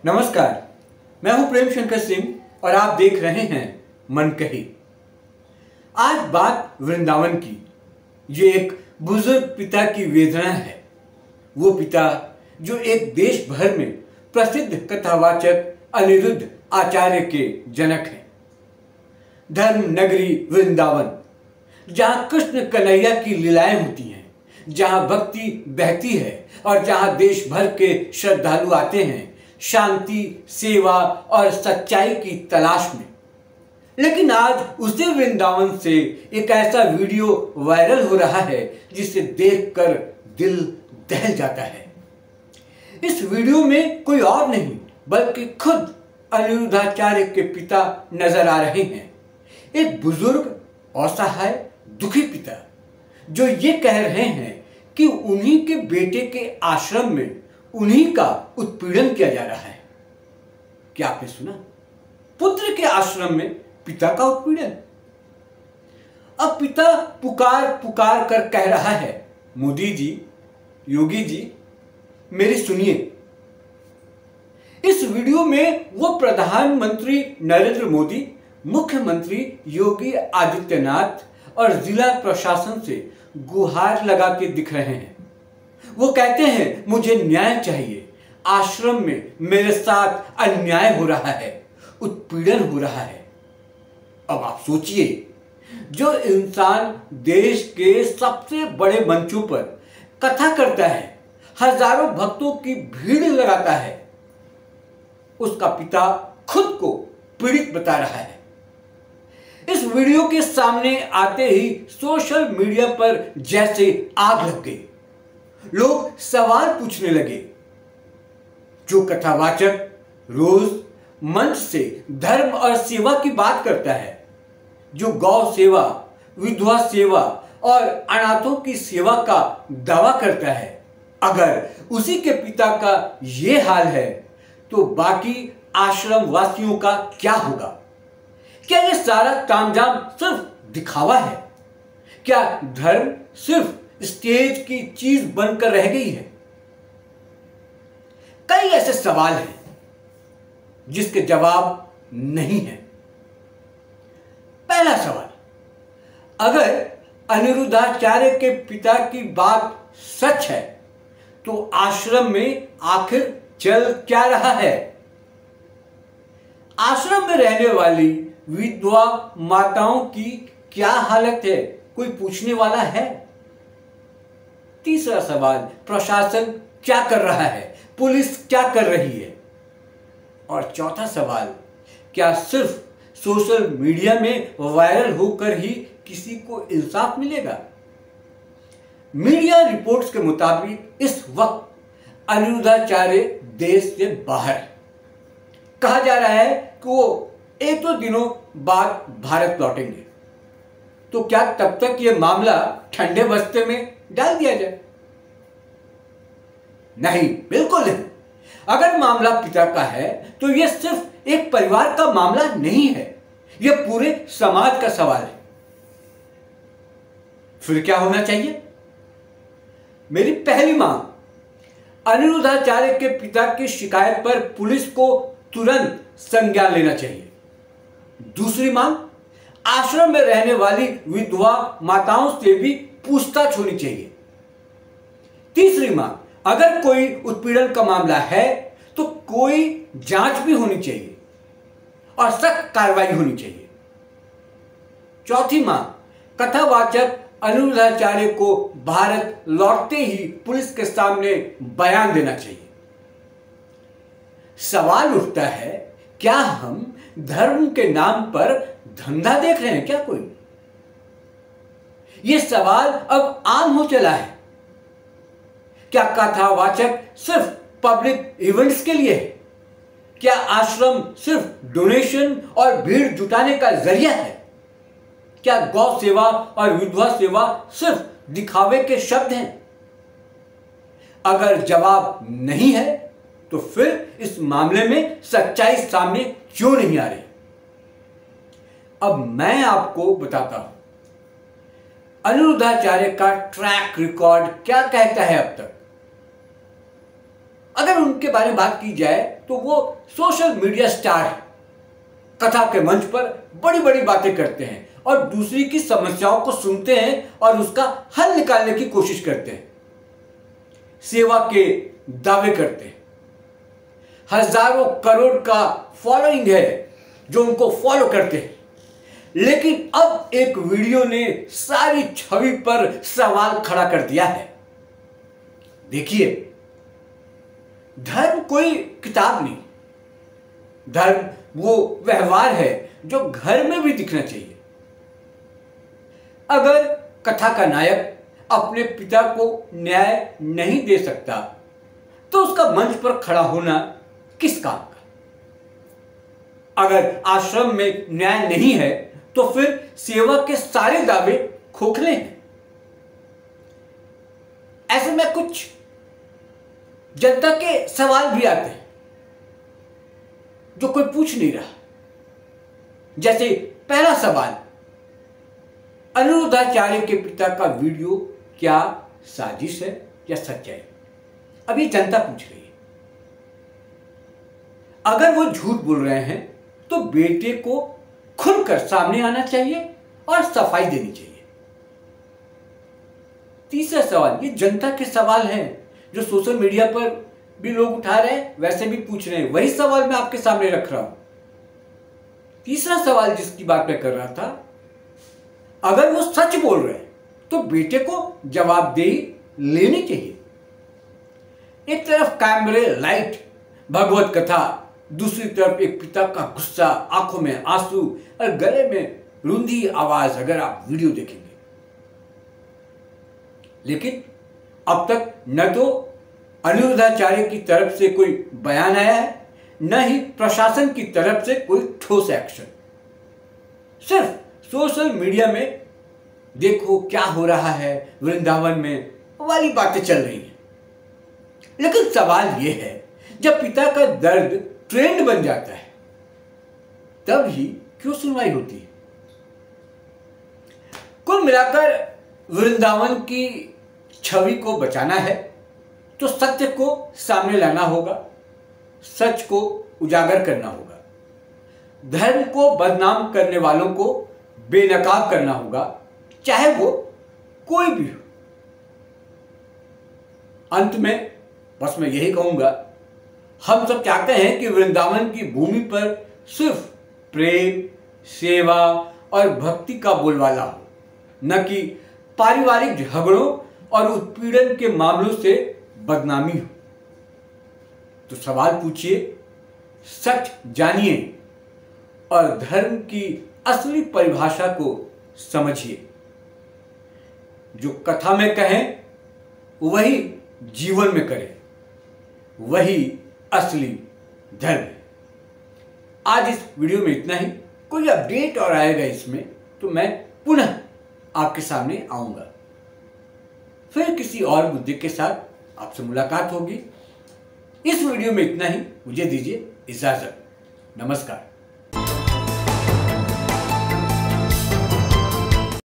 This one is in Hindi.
नमस्कार, मैं हूं प्रेम शंकर सिंह और आप देख रहे हैं मन कही। आज बात वृंदावन की। ये एक बुजुर्ग पिता की वेदना है। वो पिता जो एक देश भर में प्रसिद्ध कथावाचक अनिरुद्ध आचार्य के जनक हैं। धर्म नगरी वृंदावन, जहां कृष्ण कन्हैया की लीलाएं होती हैं, जहां भक्ति बहती है और जहां देश भर के श्रद्धालु आते हैं शांति, सेवा और सच्चाई की तलाश में। लेकिन आज उसी वृंदावन से एक ऐसा वीडियो वायरल हो रहा है जिसे देखकर दिल दहल जाता है। इस वीडियो में कोई और नहीं बल्कि खुद अनिरुद्धाचार्य के पिता नजर आ रहे हैं। एक बुजुर्ग, असहाय, दुखी पिता जो ये कह रहे हैं कि उन्हीं के बेटे के आश्रम में उन्हीं का उत्पीड़न किया जा रहा है। क्या आपने सुना? पुत्र के आश्रम में पिता का उत्पीड़न। अब पिता पुकार पुकार कर कह रहा है, मोदी जी, योगी जी, मेरी सुनिए। इस वीडियो में वो प्रधानमंत्री नरेंद्र मोदी, मुख्यमंत्री योगी आदित्यनाथ और जिला प्रशासन से गुहार लगा के दिख रहे हैं। वो कहते हैं, मुझे न्याय चाहिए। आश्रम में मेरे साथ अन्याय हो रहा है, उत्पीड़न हो रहा है। अब आप सोचिए, जो इंसान देश के सबसे बड़े मंचों पर कथा करता है, हजारों भक्तों की भीड़ लगाता है, उसका पिता खुद को पीड़ित बता रहा है। इस वीडियो के सामने आते ही सोशल मीडिया पर जैसे आग लग गई। लोग सवाल पूछने लगे। जो कथावाचक रोज मंच से धर्म और सेवा की बात करता है, जो गौ सेवा, विधवा सेवा और अनाथों की सेवा का दावा करता है, अगर उसी के पिता का ये हाल है तो बाकी आश्रम वासियों का क्या होगा? क्या ये सारा तामझाम सिर्फ दिखावा है? क्या धर्म सिर्फ स्टेज की चीज बनकर रह गई है? कई ऐसे सवाल हैं जिसके जवाब नहीं है। पहला सवाल, अगर अनिरुद्धाचार्य के पिता की बात सच है तो आश्रम में आखिर चल क्या रहा है? आश्रम में रहने वाली विधवा माताओं की क्या हालत है? कोई पूछने वाला है? तीसरा सवाल, प्रशासन क्या कर रहा है? पुलिस क्या कर रही है? और चौथा सवाल, क्या सिर्फ सोशल मीडिया में वायरल होकर ही किसी को इंसाफ मिलेगा? मीडिया रिपोर्ट्स के मुताबिक इस वक्त अनिरुद्धाचार्य देश से बाहर है। कहा जा रहा है कि वो एक दो दिनों बाद भारत लौटेंगे। तो क्या तब तक यह मामला ठंडे बस्ते में डाल दिया जाए? नहीं, बिल्कुल नहीं। अगर मामला पिता का है तो यह सिर्फ एक परिवार का मामला नहीं है, यह पूरे समाज का सवाल है। फिर क्या होना चाहिए? मेरी पहली मांग, अनिरुद्धाचार्य के पिता की शिकायत पर पुलिस को तुरंत संज्ञान लेना चाहिए। दूसरी मांग, आश्रम में रहने वाली विधवा माताओं से भी पूछताछ होनी चाहिए। तीसरी मांग, अगर कोई उत्पीड़न का मामला है तो कोई जांच भी होनी चाहिए और सख्त कार्रवाई होनी चाहिए। चौथी मांग, कथावाचक अनिरुद्धाचार्य को भारत लौटते ही पुलिस के सामने बयान देना चाहिए। सवाल उठता है, क्या हम धर्म के नाम पर धंधा देख रहे हैं क्या कोई? यह सवाल अब आम हो चला है। क्या कथावाचक सिर्फ पब्लिक इवेंट्स के लिए है? क्या आश्रम सिर्फ डोनेशन और भीड़ जुटाने का जरिया है? क्या गौ सेवा और विधवा सेवा सिर्फ दिखावे के शब्द हैं? अगर जवाब नहीं है तो फिर इस मामले में सच्चाई सामने क्यों नहीं आ रही? अब मैं आपको बताता हूं अनिरुद्धाचार्य का ट्रैक रिकॉर्ड क्या कहता है अब तक। अगर उनके बारे में बात की जाए तो वो सोशल मीडिया स्टार है। कथा के मंच पर बड़ी बड़ी बातें करते हैं और दूसरी की समस्याओं को सुनते हैं और उसका हल निकालने की कोशिश करते हैं। सेवा के दावे करते हैं। हजारों करोड़ का फॉलोइंग है जो उनको फॉलो करते हैं। लेकिन अब एक वीडियो ने सारी छवि पर सवाल खड़ा कर दिया है। देखिए, धर्म कोई किताब नहीं, धर्म वो व्यवहार है जो घर में भी दिखना चाहिए। अगर कथा का नायक अपने पिता को न्याय नहीं दे सकता तो उसका मंच पर खड़ा होना किस काम का? अगर आश्रम में न्याय नहीं है तो फिर सेवा के सारे दावे खोखले हैं। ऐसे में कुछ जनता के सवाल भी आते हैं जो कोई पूछ नहीं रहा। जैसे पहला सवाल, अनिरुद्धाचार्य के पिता का वीडियो क्या साजिश है या सच्चाई? अब ये जनता पूछ रही है। अगर वो झूठ बोल रहे हैं तो बेटे को खुलकर सामने आना चाहिए और सफाई देनी चाहिए। तीसरा सवाल, ये जनता के सवाल हैं जो सोशल मीडिया पर भी लोग उठा रहे हैं, वैसे भी पूछ रहे हैं। वही सवाल मैं आपके सामने रख रहा हूं। तीसरा सवाल जिसकी बात मैं कर रहा था, अगर वो सच बोल रहे हैं तो बेटे को जवाबदेही लेनी चाहिए। एक तरफ कैमरे, लाइट, भगवत कथा, दूसरी तरफ एक पिता का गुस्सा, आंखों में आंसू और गले में रुंधी आवाज। अगर आप वीडियो देखेंगे, लेकिन अब तक न तो अनिरुद्धाचार्य की तरफ से कोई बयान आया है, न ही प्रशासन की तरफ से कोई ठोस एक्शन। सिर्फ सोशल मीडिया में देखो क्या हो रहा है वृंदावन में वाली बातें चल रही हैं। लेकिन सवाल यह है, जब पिता का दर्द ट्रेंड बन जाता है तब ही क्यों सुनवाई होती है? कुल मिलाकर वृंदावन की छवि को बचाना है तो सत्य को सामने लाना होगा, सच को उजागर करना होगा, धर्म को बदनाम करने वालों को बेनकाब करना होगा, चाहे वो कोई भी हो। अंत में बस मैं यही कहूंगा, हम सब चाहते हैं कि वृंदावन की भूमि पर सिर्फ प्रेम, सेवा और भक्ति का बोलबाला हो, न कि पारिवारिक झगड़ों और उत्पीड़न के मामलों से बदनामी हो। तो सवाल पूछिए, सच जानिए और धर्म की असली परिभाषा को समझिए। जो कथा में कहें वही जीवन में करें, वही असली धर्म है। आज इस वीडियो में इतना ही। कोई अपडेट और आएगा इसमें तो मैं पुनः आपके सामने आऊंगा। फिर किसी और मुद्दे के साथ आपसे मुलाकात होगी। इस वीडियो में इतना ही। मुझे दीजिए इजाजत। नमस्कार।